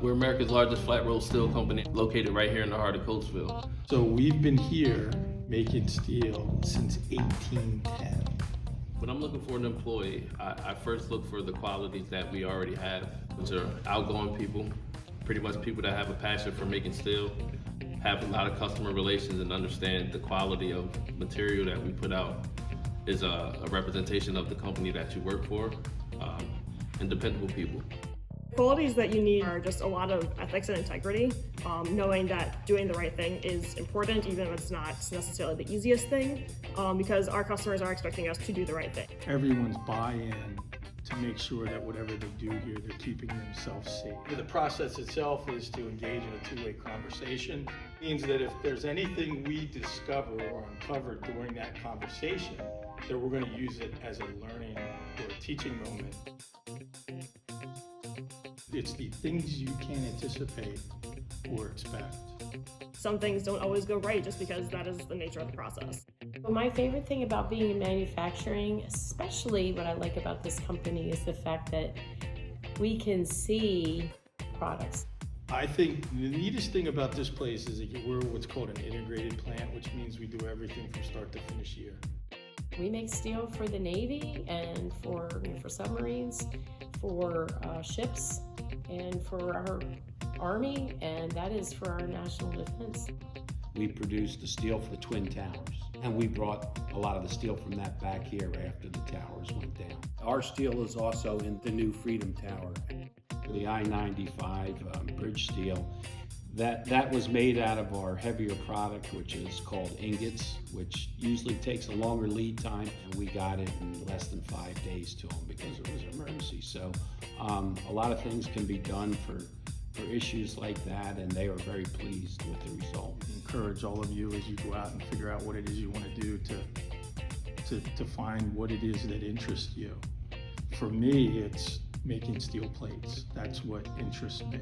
We're America's largest flat roll steel company located right here in the heart of Coatesville. So we've been here making steel since 1810. When I'm looking for an employee, I first look for the qualities that we already have, which are outgoing people, pretty much people that have a passion for making steel, have a lot of customer relations and understand the quality of material that we put out is a representation of the company that you work for, and dependable people. Qualities that you need are just a lot of ethics and integrity, knowing that doing the right thing is important, even if it's not necessarily the easiest thing, because our customers are expecting us to do the right thing. Everyone's buy-in to make sure that whatever they do here, they're keeping themselves safe. The process itself is to engage in a two-way conversation. It means that if there's anything we discover or uncover during that conversation, that we're going to use it as a learning or a teaching moment. It's the things you can't anticipate or expect. Some things don't always go right just because that is the nature of the process. Well, my favorite thing about being in manufacturing, especially what I like about this company, is the fact that we can see products. I think the neatest thing about this place is that we're what's called an integrated plant, which means we do everything from start to finish here. We make steel for the Navy and for submarines, for ships, and for our Army, and that is for our national defense. We produced the steel for the Twin Towers, and we brought a lot of the steel from that back here after the towers went down. Our steel is also in the new Freedom Tower. The I-95 bridge steel, that was made out of our heavier product, which is called ingots, which usually takes a longer lead time, and we got it in less than 5 days to them because it was an emergency. So a lot of things can be done for issues like that, and they were very pleased with the result. Encourage all of you as you go out and figure out what it is you want to do to find what it is that interests you. For me, it's making steel plates. That's what interests me.